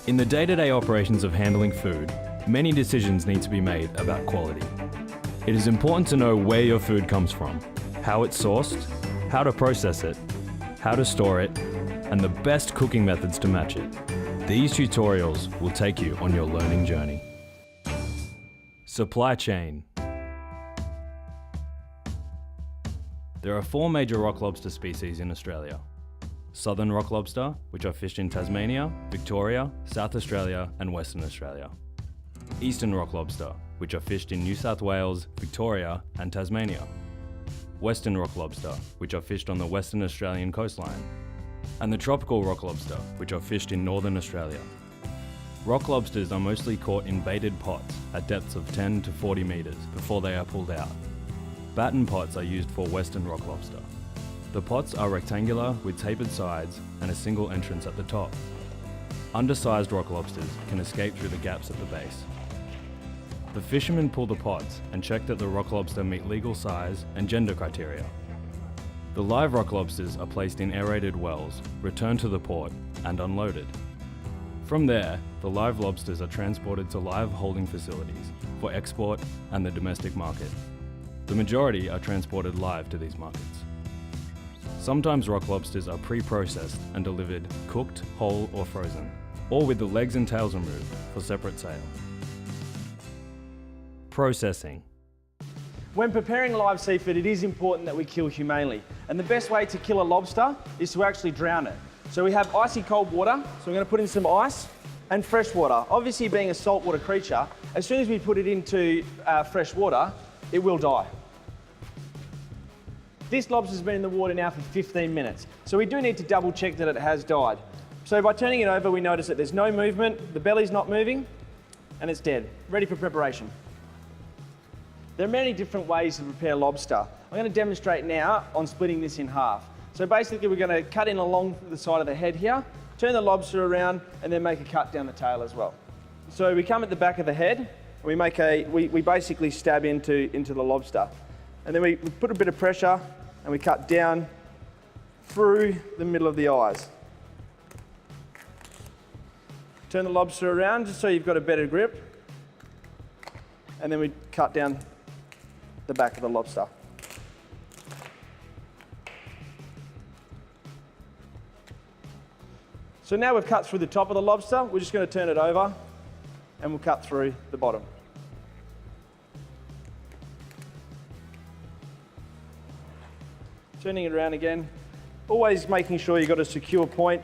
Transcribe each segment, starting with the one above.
In the day-to-day operations of handling food, many decisions need to be made about quality. It is important to know where your food comes from, how it's sourced, how to process it, how to store it, and the best cooking methods to match it. These tutorials will take you on your learning journey. Supply chain. There are 4 major rock lobster species in Australia. Southern rock lobster, which are fished in Tasmania, Victoria, South Australia and Western Australia. Eastern rock lobster, which are fished in New South Wales, Victoria and Tasmania. Western rock lobster, which are fished on the Western Australian coastline. And the tropical rock lobster, which are fished in Northern Australia. Rock lobsters are mostly caught in baited pots at depths of 10 to 40 metres before they are pulled out. Batten pots are used for Western rock lobster. The pots are rectangular with tapered sides and a single entrance at the top. Undersized rock lobsters can escape through the gaps at the base. The fishermen pull the pots and check that the rock lobster meet legal size and gender criteria. The live rock lobsters are placed in aerated wells, returned to the port and unloaded. From there, the live lobsters are transported to live holding facilities for export and the domestic market. The majority are transported live to these markets. Sometimes rock lobsters are pre-processed and delivered cooked, whole or frozen, or with the legs and tails removed for separate sale. Processing. When preparing live seafood, it is important that we kill humanely. And the best way to kill a lobster is to actually drown it. So we have icy cold water, so we're going to put in some ice and fresh water. Obviously, being a saltwater creature, as soon as we put it into fresh water, it will die. This lobster's been in the water now for 15 minutes, so we do need to double check that it has died. So by turning it over, we notice that there's no movement, the belly's not moving, and it's dead, ready for preparation. There are many different ways to prepare lobster. I'm going to demonstrate now on splitting this in half. So basically we're going to cut in along the side of the head here, turn the lobster around, and then make a cut down the tail as well. So we come at the back of the head, and we basically stab into the lobster. And then we put a bit of pressure and we cut down through the middle of the eyes. Turn the lobster around just so you've got a better grip. And then we cut down the back of the lobster. So now we've cut through the top of the lobster, we're just going to turn it over and we'll cut through the bottom. Turning it around again, always making sure you've got a secure point.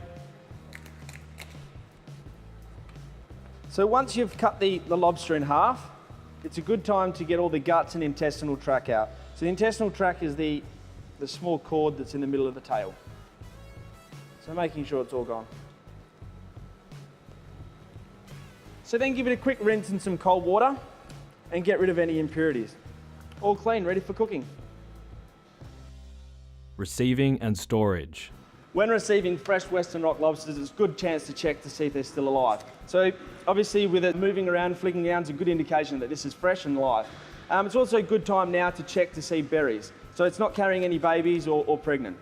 So once you've cut the lobster in half, it's a good time to get all the guts and intestinal tract out. So the intestinal tract is the small cord that's in the middle of the tail. So making sure it's all gone. So then give it a quick rinse in some cold water and get rid of any impurities. All clean, ready for cooking. Receiving and storage. When receiving fresh Western rock lobsters, it's a good chance to check to see if they're still alive. So obviously with it moving around, flicking around, it's a good indication that this is fresh and live. It's also a good time now to check to see berries. So it's not carrying any babies or pregnant.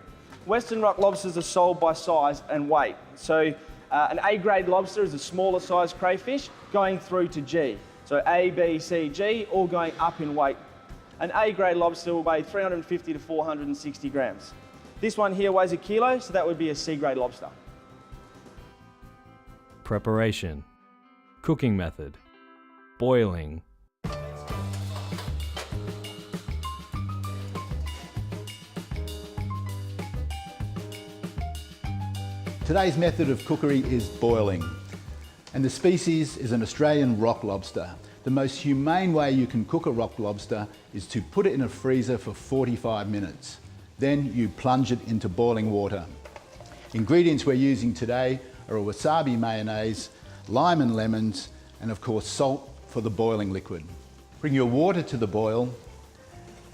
Western rock lobsters are sold by size and weight. So an A-grade lobster is a smaller size crayfish going through to G. So A, B, C, G, all going up in weight. An A-grade lobster will weigh 350 to 460 grams. This one here weighs 1 kilo, so that would be a C-grade lobster. Preparation. Cooking method. Boiling. Today's method of cookery is boiling, and the species is an Australian rock lobster. The most humane way you can cook a rock lobster is to put it in a freezer for 45 minutes. Then you plunge it into boiling water. Ingredients we're using today are a wasabi mayonnaise, lime and lemons, and of course salt for the boiling liquid. Bring your water to the boil,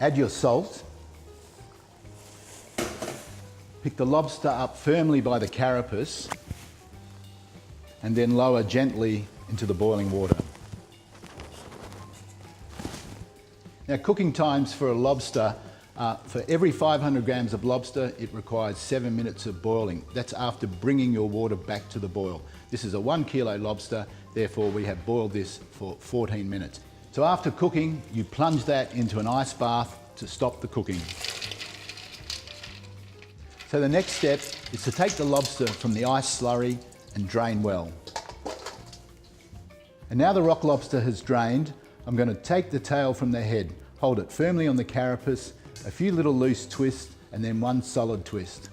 add your salt, pick the lobster up firmly by the carapace, and then lower gently into the boiling water. Now, cooking times for a lobster For every 500 grams of lobster, it requires 7 minutes of boiling. That's after bringing your water back to the boil. This is a 1 kilo lobster, therefore we have boiled this for 14 minutes. So after cooking, you plunge that into an ice bath to stop the cooking. So the next step is to take the lobster from the ice slurry and drain well. And now the rock lobster has drained, I'm going to take the tail from the head, hold it firmly on the carapace, a few little loose twists, and then one solid twist.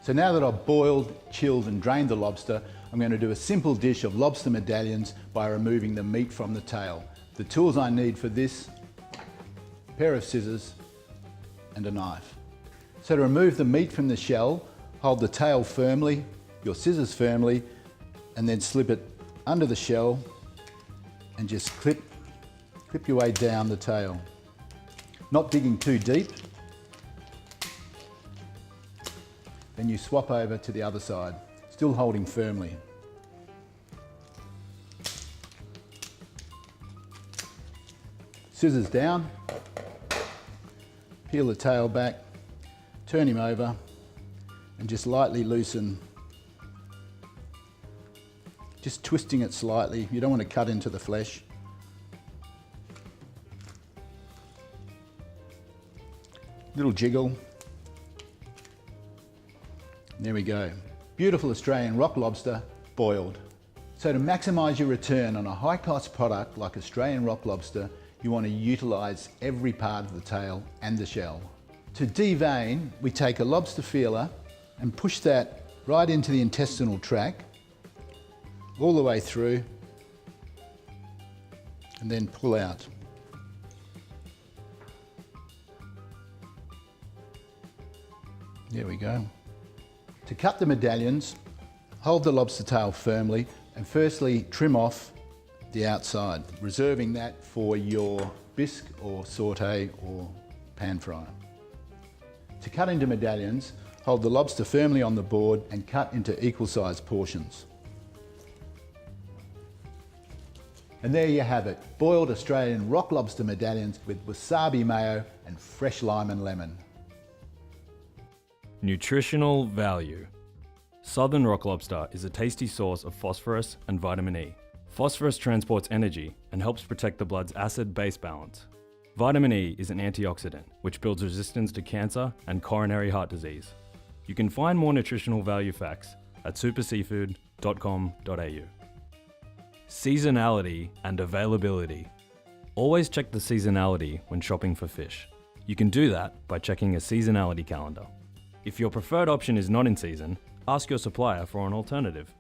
So now that I've boiled, chilled and drained the lobster, I'm going to do a simple dish of lobster medallions by removing the meat from the tail. The tools I need for this, a pair of scissors and a knife. So to remove the meat from the shell, hold the tail firmly, your scissors firmly, and then slip it under the shell and just clip your way down the tail. Not digging too deep. Then you swap over to the other side, still holding firmly. Scissors down, peel the tail back, turn him over and just lightly loosen, just twisting it slightly. You don't want to cut into the flesh. Little jiggle. There we go. Beautiful Australian rock lobster boiled. So to maximise your return on a high cost product like Australian rock lobster, you want to utilise every part of the tail and the shell. To devein, we take a lobster feeler and push that right into the intestinal tract, all the way through, and then pull out. There we go. To cut the medallions, hold the lobster tail firmly and firstly trim off the outside, reserving that for your bisque or sauté or pan fryer. To cut into medallions, hold the lobster firmly on the board and cut into equal sized portions. And there you have it, boiled Australian rock lobster medallions with wasabi mayo and fresh lime and lemon. Nutritional value. Southern rock lobster is a tasty source of phosphorus and vitamin E. Phosphorus transports energy and helps protect the blood's acid-base balance. Vitamin E is an antioxidant, which builds resistance to cancer and coronary heart disease. You can find more nutritional value facts at superseafood.com.au. Seasonality and availability. Always check the seasonality when shopping for fish. You can do that by checking a seasonality calendar. If your preferred option is not in season, ask your supplier for an alternative.